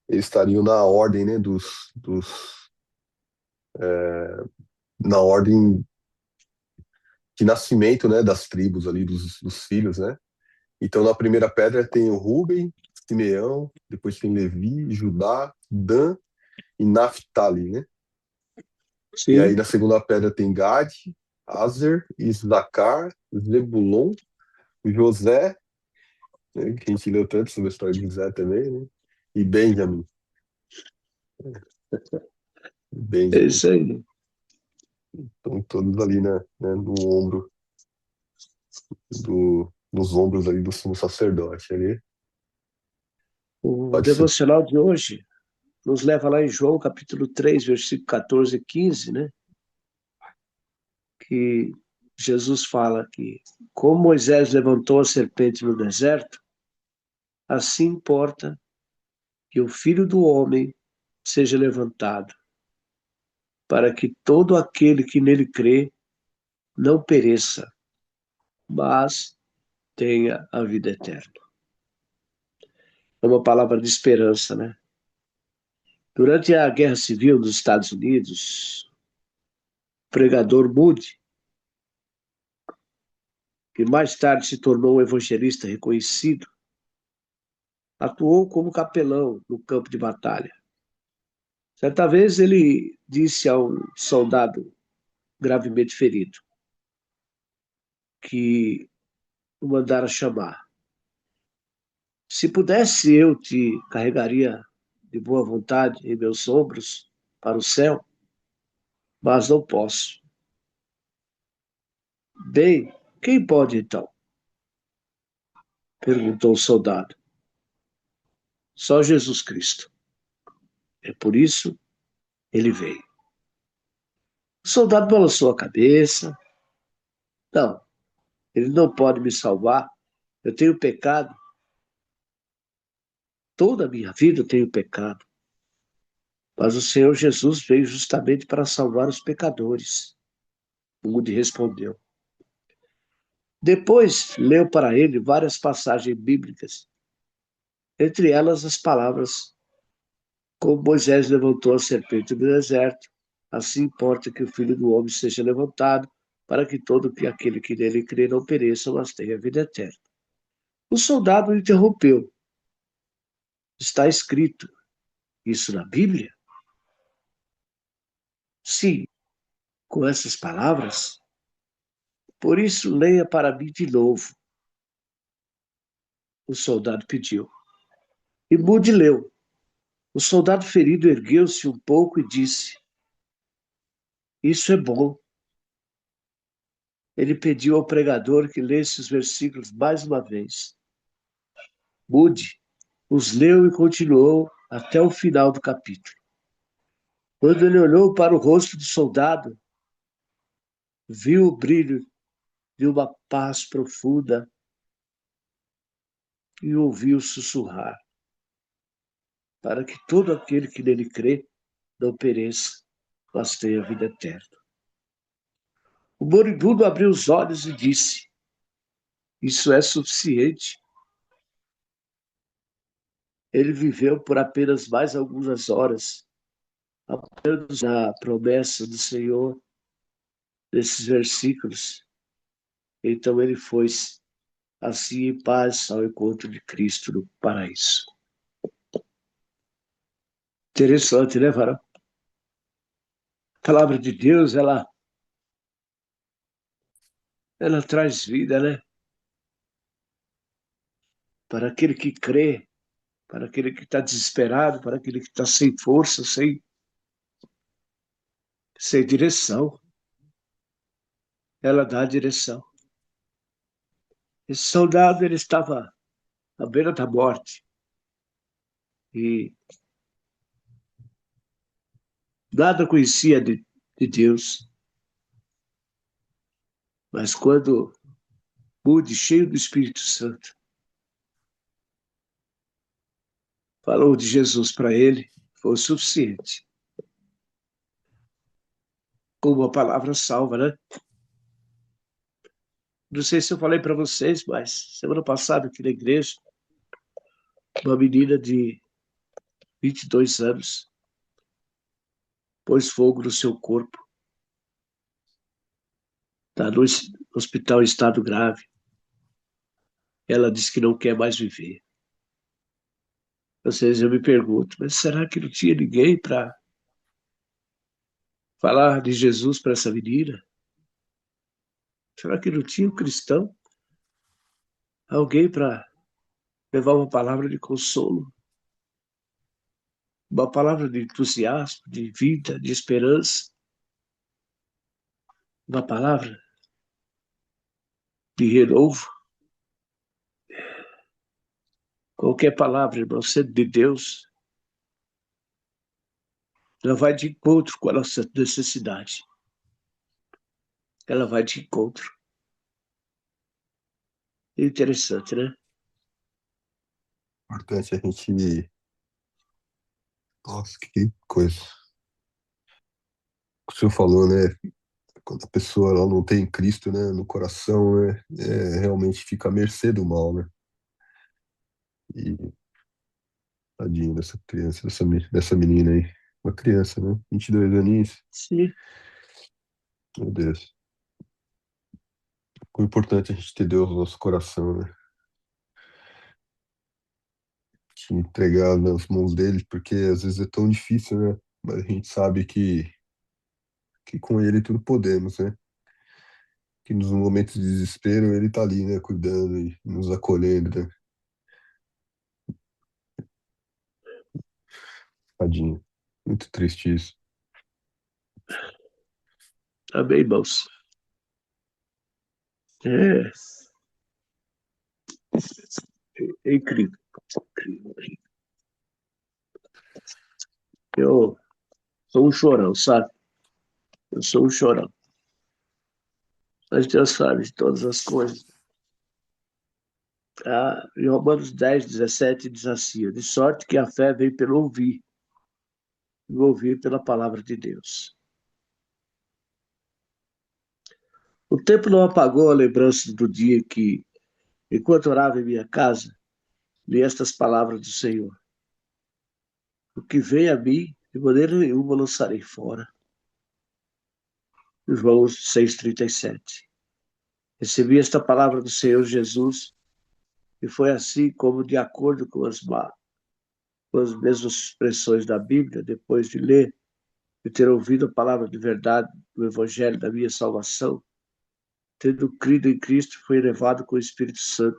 eles estariam na ordem, né, na ordem de nascimento, né, das tribos ali, dos filhos, né? Então, na primeira pedra tem o Rúben, Simeão, depois tem Levi, Judá, Dan e Naphtali, né? E aí sim. na segunda pedra tem Gad, Aser, Issacar, Zebulon, José, né, que a gente leu tanto sobre a história de José também, né? E Benjamin. É Benjamin. isso aí. Estão todos ali no ombro nos ombros ali do sumo sacerdote ali. O Pode ser. devocional de hoje nos leva lá em João, capítulo 3, versículo 14 e 15, né? Que Jesus fala que, como Moisés levantou a serpente no deserto, assim importa que o Filho do Homem seja levantado, para que todo aquele que nele crê não pereça, mas tenha a vida eterna. É uma palavra de esperança, né? Durante a Guerra Civil dos Estados Unidos, o pregador Moody, que mais tarde se tornou um evangelista reconhecido, atuou como capelão no campo de batalha. Certa vez ele disse a um soldado gravemente ferido que o mandara chamar: se pudesse, eu te carregaria de boa vontade em meus ombros para o céu, mas não posso. Bem, quem pode então? Perguntou o soldado. Só Jesus Cristo. É por isso ele veio. O soldado balançou a cabeça. Não, ele não pode me salvar. Eu tenho pecado. Toda a minha vida eu tenho pecado. Mas o Senhor Jesus veio justamente para salvar os pecadores. Moody respondeu. Depois leu para ele várias passagens bíblicas, entre elas as palavras: como Moisés levantou a serpente do deserto, assim importa que o Filho do Homem seja levantado, para que todo aquele que nele crê não pereça, mas tenha vida eterna. O soldado o interrompeu. Está escrito isso na Bíblia? Sim, com essas palavras. Por isso, leia para mim de novo. O soldado pediu. E Moody leu. O soldado ferido ergueu-se um pouco e disse: isso é bom. Ele pediu ao pregador que lesse os versículos mais uma vez. Moody os leu e continuou até o final do capítulo. Quando ele olhou para o rosto do soldado, viu o brilho de uma paz profunda e ouviu sussurrar, para que todo aquele que nele crê não pereça, mas tenha vida eterna. O moribundo abriu os olhos e disse: isso é suficiente. Ele viveu por apenas mais algumas horas, apenas na promessa do Senhor, desses versículos. Então ele foi assim em paz ao encontro de Cristo no paraíso. Interessante, né, Varão? A palavra de Deus, ela traz vida, né? Para aquele que crê, para aquele que está desesperado, para aquele que está sem força, sem direção. Ela dá a direção. Esse soldado, ele estava à beira da morte e nada conhecia de Deus. Mas quando mude, cheio do Espírito Santo. Falou de Jesus para ele, foi o suficiente. Uma palavra salva, né? Não sei se eu falei para vocês, mas semana passada aqui na igreja, uma menina de 22 anos pôs fogo no seu corpo. Está no hospital em estado grave. Ela disse que não quer mais viver. Às vezes eu me pergunto, mas será que não tinha ninguém para falar de Jesus para essa menina? Será que não tinha um cristão? Alguém para levar uma palavra de consolo? Uma palavra de entusiasmo, de vida, de esperança? Uma palavra de renovo? Qualquer palavra, irmão, sendo de Deus, ela vai de encontro com a nossa necessidade. Ela vai de encontro. É interessante, né? Importante a gente. Nossa, que coisa. O senhor falou, né? Quando a pessoa ela não tem Cristo, né, no coração, né, realmente fica à mercê do mal, né? E tadinho dessa criança, dessa menina aí. Uma criança, né? 22 aninhos. Sim. Meu Deus. Como é importante a gente ter Deus no nosso coração, né? De entregar nas mãos dele, porque às vezes é tão difícil, né? Mas a gente sabe que com ele tudo podemos, né? Que nos momentos de desespero ele tá ali, né? Cuidando e nos acolhendo, né? Tadinho. Muito triste isso. Amém, irmãos. É, é incrível. Eu sou um chorão, sabe? Eu sou um chorão. Mas Deus sabe de todas as coisas. Em Romanos 10, 17 diz assim: de sorte que a fé vem pelo ouvir, e ouvir pela palavra de Deus. O tempo não apagou a lembrança do dia que, enquanto orava em minha casa, li estas palavras do Senhor. O que vem a mim, de maneira nenhuma lançarei fora. João 6,37. Recebi esta palavra do Senhor Jesus e foi assim como, de acordo com as mesmas expressões da Bíblia, depois de ler e ter ouvido a palavra de verdade do Evangelho da minha salvação, tendo crido em Cristo, foi elevado com o Espírito Santo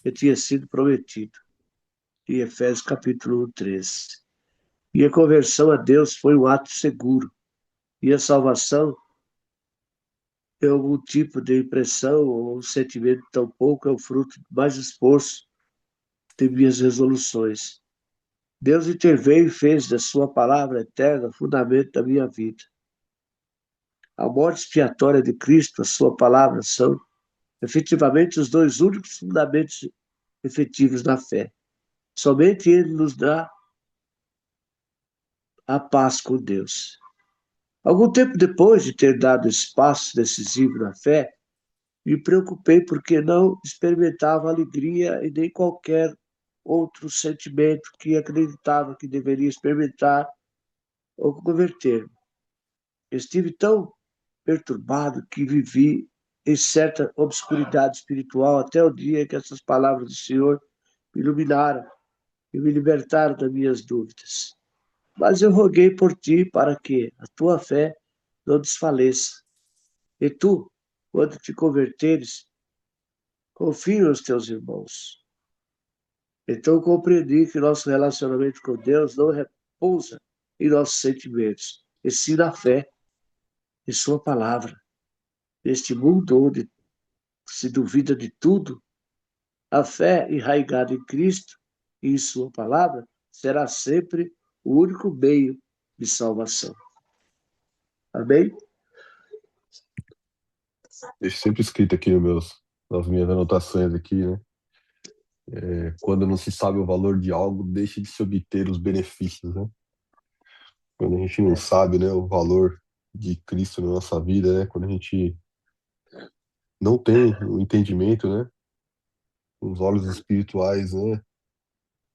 que tinha sido prometido. Em Efésios capítulo 1, 13. E a conversão a Deus foi um ato seguro. E a salvação é algum tipo de impressão ou um sentimento tampouco é o fruto de mais esforço de minhas resoluções. Deus interveio e fez da sua palavra eterna fundamento da minha vida. A morte expiatória de Cristo, a sua palavra, são efetivamente os dois únicos fundamentos efetivos da fé. Somente Ele nos dá a paz com Deus. Algum tempo depois de ter dado esse passo decisivo na fé, me preocupei porque não experimentava alegria e nem qualquer outro sentimento que acreditava que deveria experimentar ou converter-me. Estive tão perturbado que vivi em certa obscuridade espiritual até o dia que essas palavras do Senhor me iluminaram e me libertaram das minhas dúvidas. Mas eu roguei por ti para que a tua fé não desfaleça. E tu, quando te converteres, confie nos teus irmãos. Então compreendi que nosso relacionamento com Deus não repousa em nossos sentimentos, e sim na fé, em sua palavra. Neste mundo onde se duvida de tudo, a fé enraizada em Cristo e em sua palavra será sempre o único meio de salvação. Amém? Deixo sempre escrito aqui nos meus nas minhas anotações aqui, né? Quando não se sabe o valor de algo, deixa de se obter os benefícios, né? Quando a gente não É, sabe, né, o valor de Cristo na nossa vida, né? Quando a gente não tem o entendimento, né? Os olhos espirituais, né?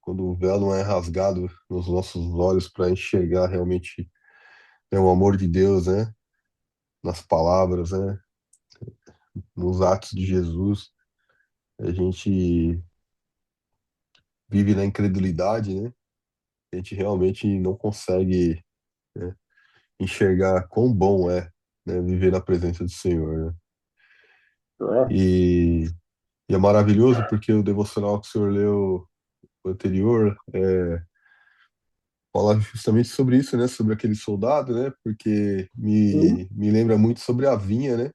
Quando o véu não é rasgado nos nossos olhos para enxergar realmente, né, o amor de Deus, né? Nas palavras, né? Nos atos de Jesus, a gente vive na incredulidade, né? A gente realmente não consegue, né, enxergar quão bom é, né, viver na presença do Senhor, né? não é? E, e é maravilhoso porque o devocional que o senhor leu anterior fala justamente sobre isso, né? Sobre aquele soldado, né? Porque Hum? me lembra muito sobre a vinha, né?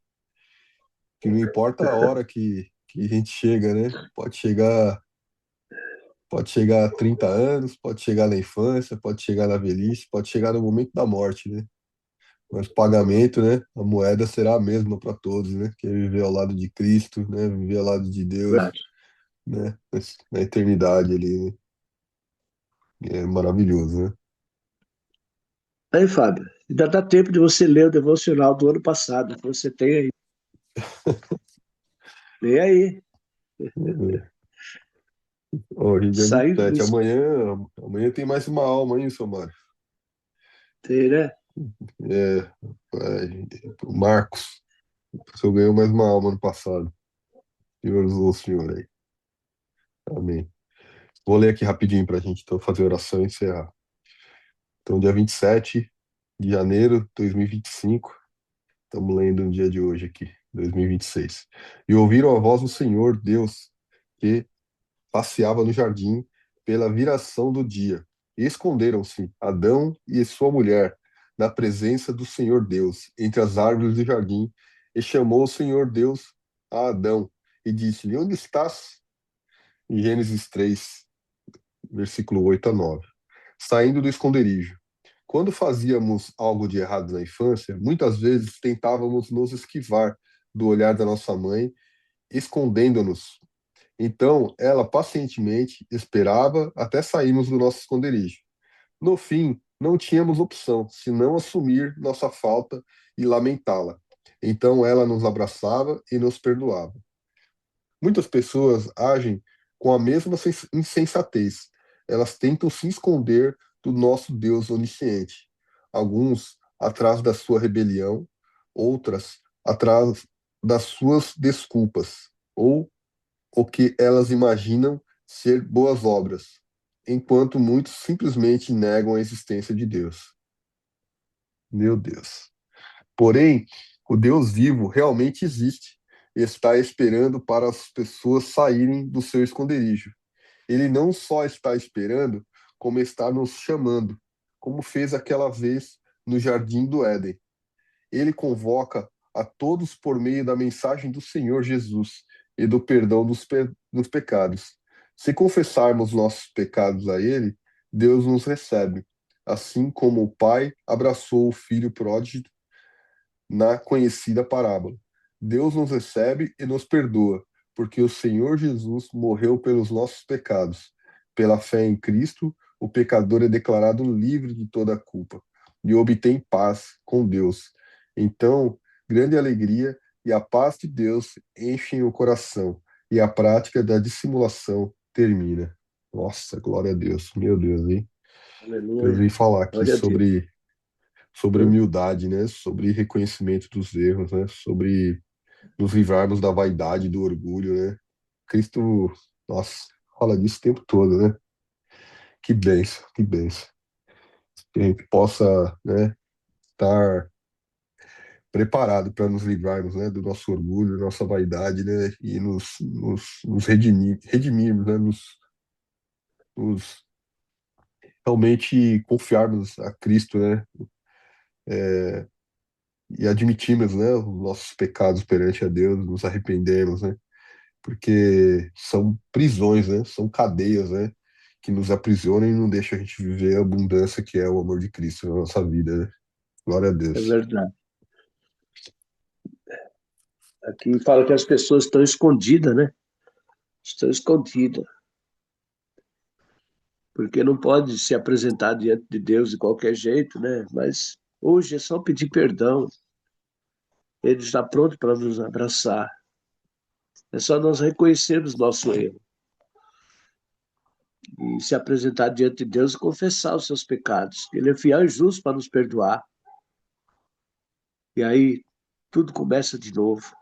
Que não importa a hora que a gente chega, né? Pode chegar a 30 anos, pode chegar na infância, pode chegar na velhice, pode chegar no momento da morte, né? Mas o pagamento, né? A moeda será a mesma para todos, né? Que é viver ao lado de Cristo, né? Viver ao lado de Deus, Verdade. né? Na eternidade ali, né? É maravilhoso, né? Aí, Fábio, ainda dá tempo de você ler o devocional do ano passado, que você tem aí. Lê aí. Hoje, dia vinte e Saindo do sete Amanhã tem mais uma aula, hein, seu Mário? escoteiro, né? É, o Marcos. O senhor ganhou mais uma alma no passado. Senhor usou o senhor aí. Amém. Vou ler aqui rapidinho para a gente então fazer oração e encerrar. Então, dia 27 de janeiro de 2025. Estamos lendo no dia de hoje aqui, 2026. E ouviram a voz do Senhor Deus, que passeava no jardim pela viração do dia. E esconderam-se Adão e sua mulher na presença do Senhor Deus, entre as árvores do jardim. E chamou o Senhor Deus a Adão e disse-lhe: Onde estás? Em Gênesis 3, versículo 8 a 9. Saindo do esconderijo. Quando fazíamos algo de errado na infância, muitas vezes tentávamos nos esquivar do olhar da nossa mãe, escondendo-nos. Então, ela pacientemente esperava até sairmos do nosso esconderijo. No fim, não tínhamos opção senão assumir nossa falta e lamentá-la. Então, ela nos abraçava e nos perdoava. Muitas pessoas agem com a mesma insensatez. Elas tentam se esconder do nosso Deus onisciente. Alguns atrás da sua rebelião, outras atrás das suas desculpas, ou o que elas imaginam ser boas obras, enquanto muitos simplesmente negam a existência de Deus. Meu Deus. Porém, o Deus vivo realmente existe e está esperando para as pessoas saírem do seu esconderijo. Ele não só está esperando, como está nos chamando, como fez aquela vez no jardim do Éden. Ele convoca a todos por meio da mensagem do Senhor Jesus e do perdão dos pecados. Se confessarmos nossos pecados a Ele, Deus nos recebe, assim como o Pai abraçou o Filho pródigo na conhecida parábola. Deus nos recebe e nos perdoa, porque o Senhor Jesus morreu pelos nossos pecados. Pela fé em Cristo, o pecador é declarado livre de toda a culpa e obtém paz com Deus. Então, grande alegria e a paz de Deus enchem o coração, e a prática da dissimulação termina. Nossa, glória a Deus. Meu Deus, hein? Deus Aleluia. vem falar aqui Glória a Deus. sobre humildade, né? Sobre reconhecimento dos erros, né? Sobre nos livrarmos da vaidade, do orgulho, né? Cristo, nossa, fala disso o tempo todo, né? Que bênção, que bênção. Que a gente possa, né, estar preparado para nos livrarmos, né, do nosso orgulho, da nossa vaidade, né? E nos redimirmos, né? Nos realmente confiarmos a Cristo, né? E admitirmos, né, os nossos pecados perante a Deus, nos arrependermos, né? Porque são prisões, né? São cadeias, né? Que nos aprisionam e não deixam a gente viver a abundância que é o amor de Cristo na nossa vida, né? Glória a É Deus. verdade. Aqui fala que as pessoas estão escondidas, né? Estão escondidas. Porque não pode se apresentar diante de Deus de qualquer jeito, né? Mas hoje é só pedir perdão. Ele está pronto para nos abraçar. É só nós reconhecermos nosso erro e se apresentar diante de Deus e confessar os seus pecados. Ele é fiel e justo para nos perdoar. E aí tudo começa de novo.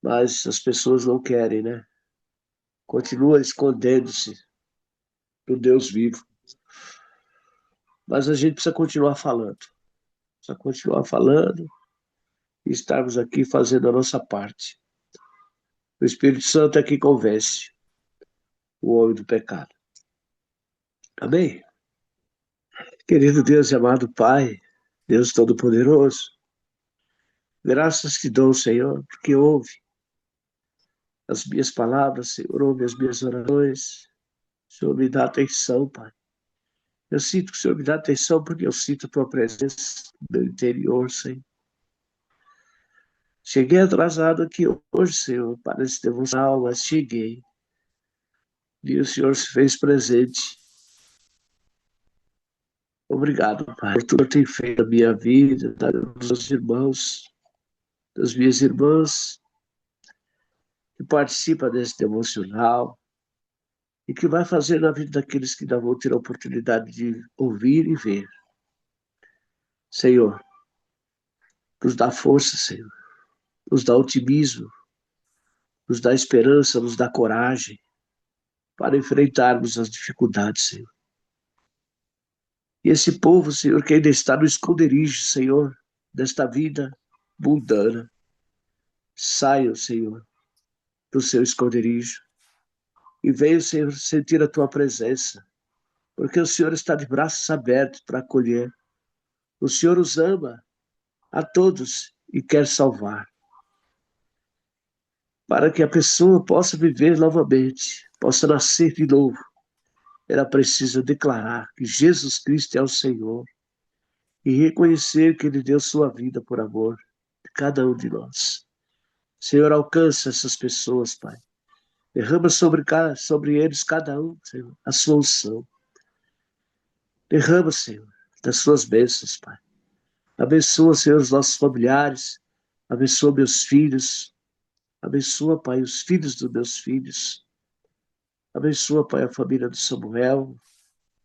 Mas as pessoas não querem, né? Continua escondendo-se do Deus vivo. Mas a gente precisa continuar falando. Precisa continuar falando e estarmos aqui fazendo a nossa parte. O Espírito Santo é que convence o homem do pecado. Amém? Querido Deus e amado Pai, Deus Todo-Poderoso, graças te dou, Senhor, porque ouve as minhas palavras, Senhor, ouve as minhas orações. O Senhor me dá atenção, Pai. Eu sinto que o Senhor me dá atenção porque eu sinto a tua presença no meu interior, Senhor. Cheguei atrasado aqui hoje, Senhor, para esse devocional, mas cheguei. E o Senhor se fez presente. Obrigado, Pai, por tudo que tem feito na minha vida, dos meus irmãos, das minhas irmãs, que participam desse devocional e que vai fazer na vida daqueles que não vão ter a oportunidade de ouvir e ver. Senhor, nos dá força, Senhor, nos dá otimismo, nos dá esperança, nos dá coragem para enfrentarmos as dificuldades, Senhor. E esse povo, Senhor, que ainda está no esconderijo, Senhor, desta vida mundana, saiam, Senhor, do seu esconderijo e venham, Senhor, sentir a tua presença, porque o Senhor está de braços abertos para acolher. O Senhor os ama a todos e quer salvar, para que a pessoa possa viver novamente, possa nascer de novo. Ela precisa declarar que Jesus Cristo é o Senhor e reconhecer que Ele deu sua vida por amor de cada um de nós. Senhor, alcança essas pessoas, Pai. Derrama sobre eles, cada um, Senhor, a sua unção. Derrama, Senhor, das suas bênçãos, Pai. Abençoa, Senhor, os nossos familiares. Abençoa meus filhos. Abençoa, Pai, os filhos dos meus filhos. Abençoa, Pai, a família do Samuel,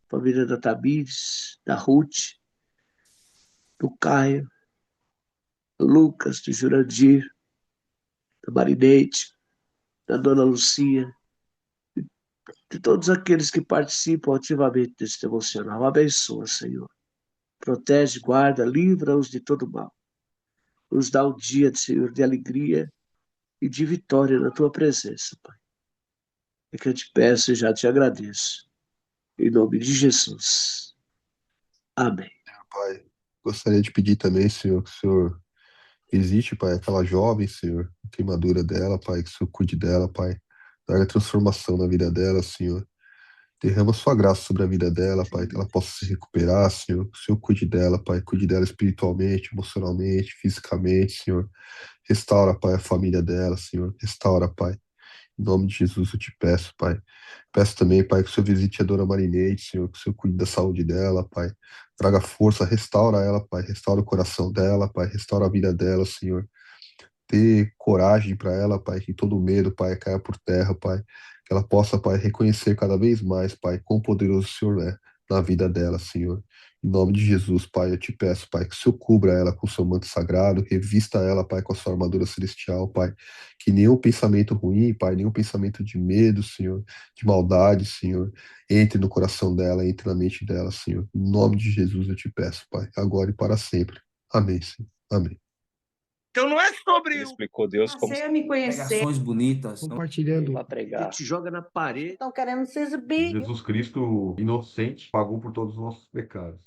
a família da Tamires, da Ruth, do Caio, do Lucas, do Jurandir, da Marineide, da Dona Lucia, de todos aqueles que participam ativamente desse devocional. Abençoa, Senhor. Protege, guarda, livra-os de todo mal. Nos dá um dia, Senhor, de alegria e de vitória na tua presença, Pai. É que eu te peço e já te agradeço. Em nome de Jesus. Amém. Pai, gostaria de pedir também, Senhor, que o Senhor visite, Pai, aquela jovem, Senhor, a queimadura dela, Pai, que o Senhor cuide dela, Pai. Traga transformação na vida dela, Senhor. Derrama sua graça sobre a vida dela, Pai, que ela possa se recuperar, Senhor. Que o Senhor cuide dela, Pai. Cuide dela espiritualmente, emocionalmente, fisicamente, Senhor. Restaura, Pai, a família dela, Senhor. Restaura, Pai. Em nome de Jesus eu te peço, Pai. Peço também, Pai, que o Senhor visite a dona Marinete, Senhor. Que o Senhor cuide da saúde dela, Pai. Traga força, restaura ela, Pai. Restaura o coração dela, Pai. Restaura a vida dela, Senhor. Dê coragem para ela, Pai, que todo medo, Pai, caia por terra, Pai. Que ela possa, Pai, reconhecer cada vez mais, Pai, quão poderoso o Senhor é na vida dela, Senhor. Em nome de Jesus, Pai, eu te peço, Pai, que o Senhor cubra ela com o seu manto sagrado, revista ela, Pai, com a sua armadura celestial, Pai. Que nenhum pensamento ruim, Pai, nenhum pensamento de medo, Senhor, de maldade, Senhor, entre no coração dela, entre na mente dela, Senhor. Em nome de Jesus eu te peço, Pai, agora e para sempre. Amém, Senhor. Amém. Então não é sobre Ele explicou Deus como você me conhecer. Pregações bonitas. Compartilhando. para A pregar. gente joga na parede. Estão querendo se exibir. Jesus Cristo, inocente, pagou por todos os nossos pecados.